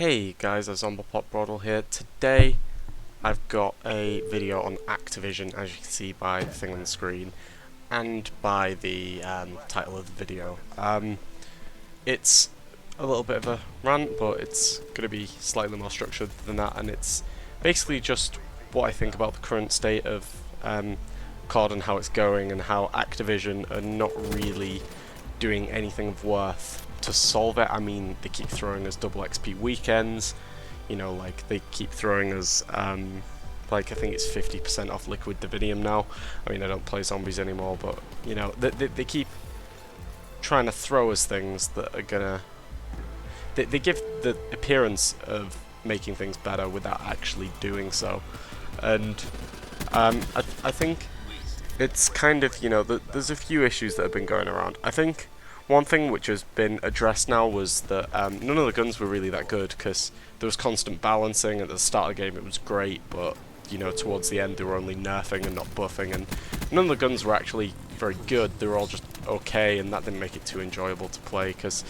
Hey guys, Zombopop here. Today I've got a video on Activision, as you can see by the thing on the screen, and by the title of the video. It's a little bit of a rant, but it's going to be slightly more structured than that, and it's basically just what I think about the current state of COD and how it's going, and how Activision are not really doing anything of worth to solve it. I mean, they keep throwing us double XP weekends, you know, like they keep throwing us like I think it's 50% off Liquid Dividium now. I mean, I don't play zombies anymore, but you know, they keep trying to throw us things that are gonna they give the appearance of making things better without actually doing so. And I think it's kind of, you know, there's a few issues that have been going around. I think one thing which has been addressed now was that none of the guns were really that good, because there was constant balancing. At the start of the game it was great, but you know, towards the end they were only nerfing and not buffing, and none of the guns were actually very good. They were all just okay, and that didn't make it too enjoyable to play, because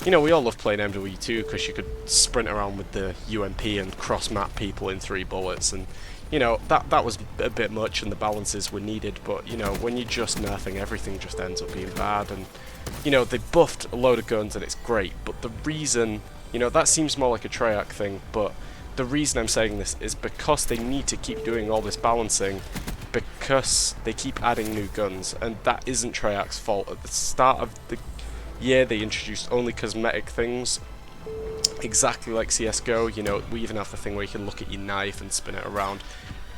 you know, we all love playing MW2 because you could sprint around with the UMP and cross-map people in 3 bullets, and you know, that was a bit much, and the balances were needed. But you know, when you're just nerfing, everything just ends up being bad. And you know, they buffed a load of guns and it's great, but the reason, you know, that seems more like a Treyarch thing, but the reason I'm saying this is because they need to keep doing all this balancing, because they keep adding new guns, and that isn't Treyarch's fault. At the start of the year they introduced only cosmetic things, exactly like CSGO. You know, we even have the thing where you can look at your knife and spin it around.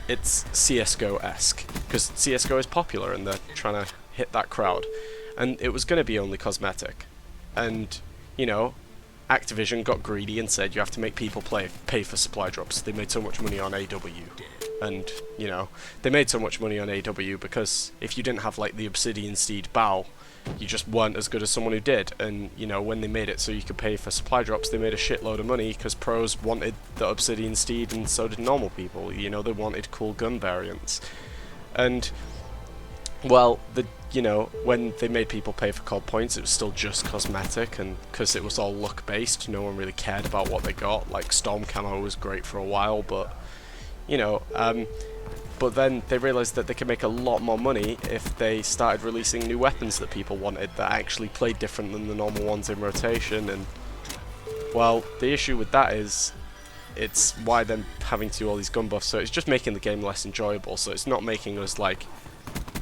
It's CSGO-esque, because CSGO is popular and they're trying to hit that crowd. And it was going to be only cosmetic. And, you know, Activision got greedy and said you have to make people pay for supply drops. They made so much money on AW. And, you know, they made so much money on AW because if you didn't have, like, the Obsidian Steed bow, you just weren't as good as someone who did. And, you know, when they made it so you could pay for supply drops, they made a shitload of money because pros wanted the Obsidian Steed, and so did normal people. You know, they wanted cool gun variants. And, well, you know, when they made people pay for COD points, it was still just cosmetic, and because it was all luck based, no one really cared about what they got. Like, Storm Camo was great for a while, but you know, but then they realised that they could make a lot more money if they started releasing new weapons that people wanted, that actually played different than the normal ones in rotation. And well, the issue with that is it's why they're having to do all these gun buffs, so it's just making the game less enjoyable. So it's not making us, like,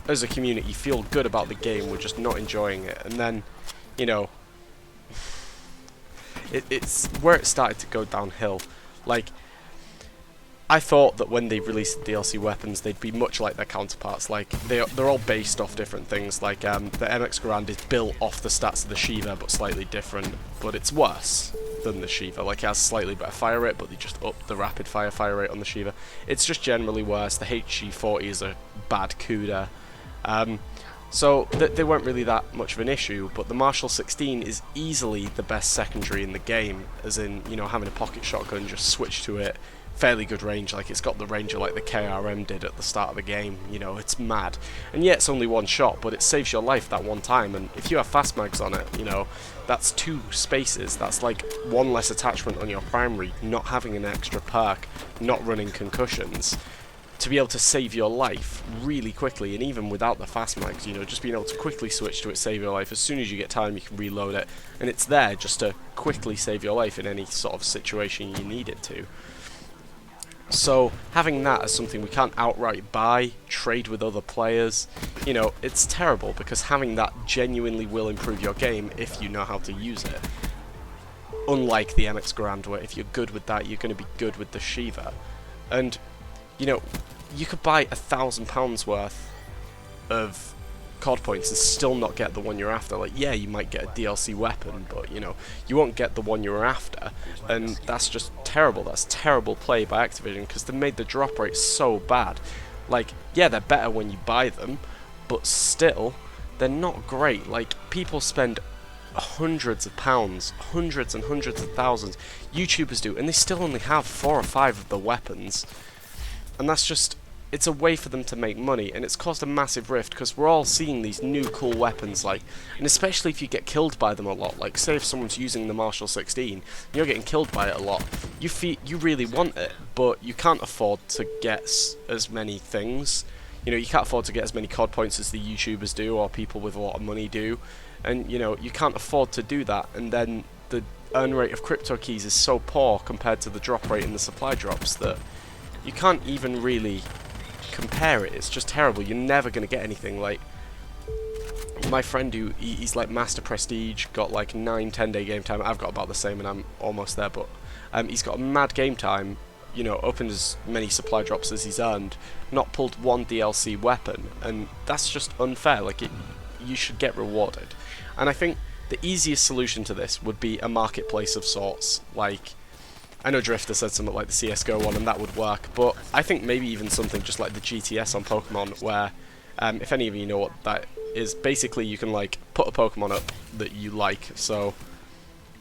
as a community, feel good about the game. We're just not enjoying it. And then, you know, it's where it started to go downhill. Like, I thought that when they released the DLC weapons, they'd be much like their counterparts. Like, they're all based off different things. Like, the MX Garand is built off the stats of the Shiva, but slightly different. But it's worse than the Shiva. Like, it has slightly better fire rate, but they just upped the rapid fire rate on the Shiva. It's just generally worse. The HG40 is a bad CUDA. So they weren't really that much of an issue, but the Marshall 16 is easily the best secondary in the game, as in, you know, having a pocket shotgun, just switch to it, fairly good range. Like, it's got the range of like the KRM did at the start of the game. You know, it's mad. And yeah, it's only one shot, but it saves your life that one time. And if you have fast mags on it, you know, that's 2 spaces. That's like 1 less attachment on your primary, not having an extra perk, not running concussions, to be able to save your life really quickly. And even without the fast mags, you know, just being able to quickly switch to it, save your life. As soon as you get time, you can reload it, and it's there just to quickly save your life in any sort of situation you need it to. So having that as something we can't outright buy, trade with other players, you know, it's terrible, because having that genuinely will improve your game if you know how to use it. Unlike the MX Garand, where if you're good with that, you're going to be good with the Shiva. And you know, you could buy £1,000 worth of COD points and still not get the one you're after. Like, yeah, you might get a DLC weapon, but you know, you won't get the one you're after, and that's just terrible. That's terrible play by Activision, because they made the drop rate so bad. Like, yeah, they're better when you buy them, but still, they're not great. Like, people spend hundreds of pounds, hundreds and hundreds of thousands, YouTubers do, and they still only have 4 or 5 of the weapons. And that's just it's a way for them to make money, and it's caused a massive rift because we're all seeing these new cool weapons, like, and especially if you get killed by them a lot. Like, say if someone's using the Marshall 16, and you're getting killed by it a lot, you really want it, but you can't afford to get as many things. You know, you can't afford to get as many COD points as the YouTubers do, or people with a lot of money do, and you know, you can't afford to do that. And then the earn rate of crypto keys is so poor compared to the drop rate in the supply drops that you can't even really compare it. It's just terrible. You're never going to get anything. Like, my friend who he's like Master Prestige, got like 9-10 day game time. I've got about the same and I'm almost there, but he's got a mad game time, you know, opened as many supply drops as he's earned, not pulled one DLC weapon, and that's just unfair. Like, you should get rewarded. And I think the easiest solution to this would be a marketplace of sorts. Like, I know Drifter said something like the CSGO one, and that would work, but I think maybe even something just like the GTS on Pokemon, where, if any of you know what that is, basically you can like put a Pokemon up that you like. So,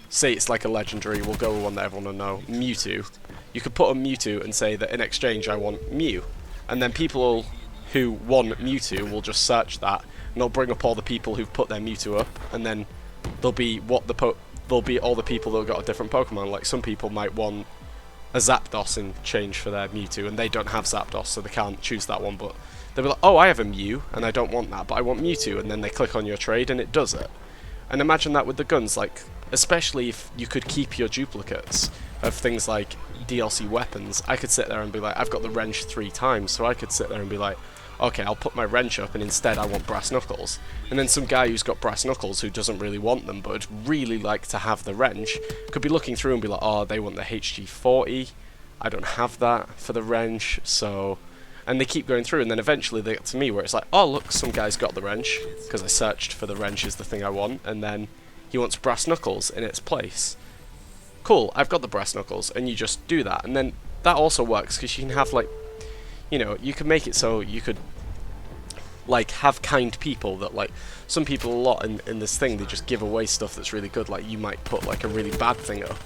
say it's like a legendary, we'll go with one that everyone will know, Mewtwo. You could put a Mewtwo and say that in exchange I want Mew, and then people who want Mewtwo will just search that, and they'll bring up all the people who've put their Mewtwo up, and then there'll be there'll be all the people that have got a different Pokemon. Like, some people might want a Zapdos in change for their Mewtwo, and they don't have Zapdos, so they can't choose that one, but they'll be like, oh, I have a Mew, and I don't want that, but I want Mewtwo, and then they click on your trade, and it does it. And imagine that with the guns, like, especially if you could keep your duplicates of things like DLC weapons. I could sit there and be like, I've got the wrench 3 times, so I could sit there and be like, okay, I'll put my wrench up, and instead I want brass knuckles. And then some guy who's got brass knuckles who doesn't really want them but would really like to have the wrench could be looking through and be like, oh, they want the HG40, I don't have that for the wrench, so... And they keep going through, and then eventually they get to me where it's like, oh look, some guy's got the wrench, because I searched for the wrench is the thing I want, and then he wants brass knuckles in its place. Cool, I've got the brass knuckles, and you just do that, and then that also works, because you can have, like, you know, you can make it so you could, like, have kind people that, like, some people a lot in this thing, they just give away stuff that's really good. Like, you might put, like, a really bad thing up,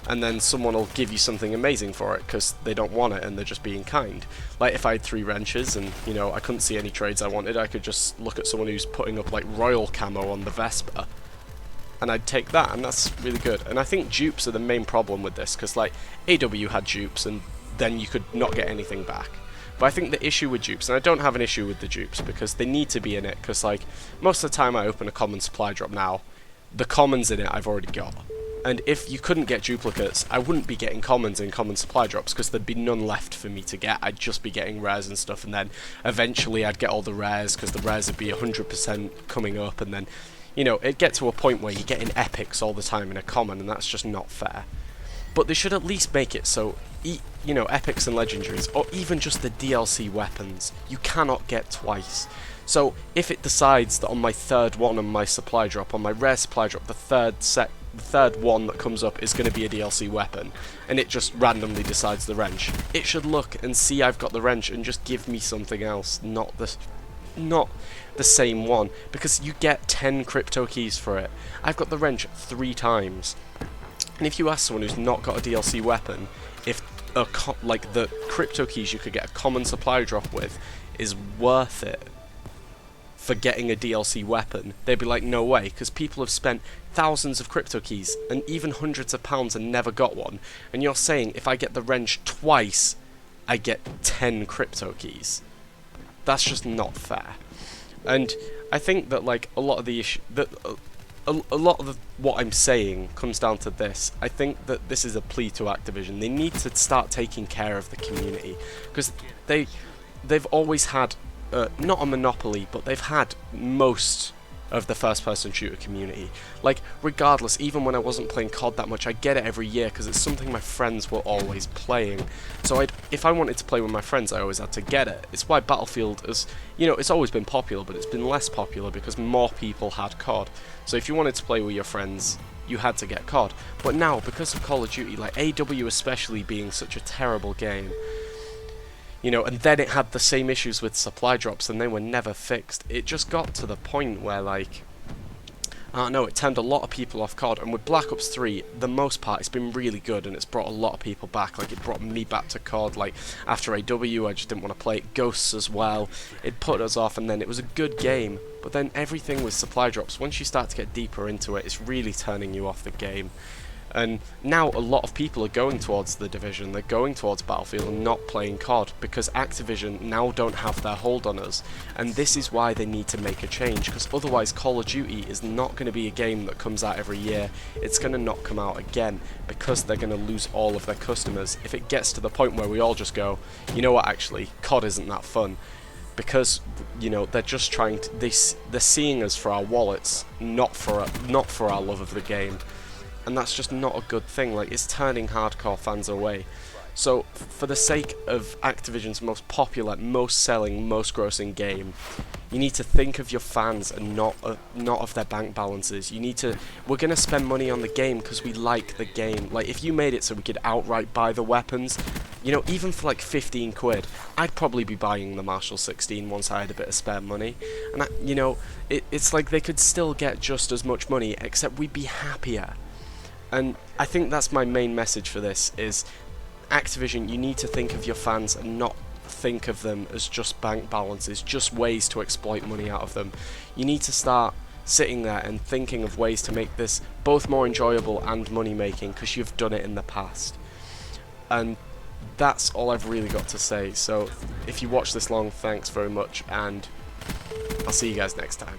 and then someone will give you something amazing for it, because they don't want it, and they're just being kind. Like, if I had 3 wrenches, and, you know, I couldn't see any trades I wanted, I could just look at someone who's putting up, like, royal camo on the Vespa, and I'd take that, and that's really good. And I think dupes are the main problem with this, because, like, AW had dupes, and then you could not get anything back. But I think the issue with dupes, and I don't have an issue with the dupes, because they need to be in it, because, like, most of the time I open a common supply drop now, the commons in it I've already got. And if you couldn't get duplicates, I wouldn't be getting commons in common supply drops, because there'd be none left for me to get. I'd just be getting rares and stuff, and then eventually I'd get all the rares, because the rares would be 100% coming up, and then, you know, it'd get to a point where you're getting epics all the time in a common, and that's just not fair. But they should at least make it so, you know, epics and legendaries, or even just the DLC weapons, you cannot get twice. So if it decides that on my 3rd one on my supply drop, on my rare supply drop, the third one that comes up is going to be a DLC weapon, and it just randomly decides the wrench, it should look and see I've got the wrench and just give me something else, not the same one, because you get 10 crypto keys for it. I've got the wrench 3 times. And if you ask someone who's not got a DLC weapon, if like the crypto keys you could get a common supply drop with is worth it for getting a DLC weapon, they'd be like, no way, because people have spent thousands of crypto keys and even hundreds of pounds and never got one. And you're saying if I get the wrench twice, I get 10 crypto keys. That's just not fair. And I think that, like, a lot of the issue that a lot of what I'm saying comes down to this. I think that this is a plea to Activision. They need to start taking care of the community, because they've always had not a monopoly, but they've had most of the first-person shooter community. Like, regardless, even when I wasn't playing COD that much, I get it every year because it's something my friends were always playing. So if I wanted to play with my friends, I always had to get it. It's why Battlefield is, you know, it's always been popular, but it's been less popular because more people had COD. So if you wanted to play with your friends, you had to get COD. But now, because of Call of Duty, like AW especially being such a terrible game, you know, and then it had the same issues with supply drops and they were never fixed. It just got to the point where, like, No, it turned a lot of people off COD, and with Black Ops 3, the most part, it's been really good, and it's brought a lot of people back. Like, it brought me back to COD, like, after AW, I just didn't want to play it. Ghosts as well, it put us off, and then it was a good game, but then everything with supply drops, once you start to get deeper into it, it's really turning you off the game. And now a lot of people are going towards the Division, they're going towards Battlefield and not playing COD because Activision now don't have their hold on us, and this is why they need to make a change, because otherwise Call of Duty is not going to be a game that comes out every year. It's going to not come out again because they're going to lose all of their customers if it gets to the point where we all just go, you know what, actually COD isn't that fun. Because, you know, they're just trying to, they're seeing us for our wallets, not for our love of the game. And that's just not a good thing. Like, it's turning hardcore fans away. So for the sake of Activision's most popular, most selling, most grossing game, you need to think of your fans and not of their bank balances. You need to, we're going to spend money on the game because we like the game. Like, if you made it so we could outright buy the weapons, you know, even for like 15 quid, I'd probably be buying the Marshall 16 once I had a bit of spare money. And you know, it's like they could still get just as much money, except we'd be happier. And I think that's my main message for this, is Activision, you need to think of your fans and not think of them as just bank balances, just ways to exploit money out of them. You need to start sitting there and thinking of ways to make this both more enjoyable and money making, because you've done it in the past. And that's all I've really got to say. So if you watched this long, thanks very much, and I'll see you guys next time.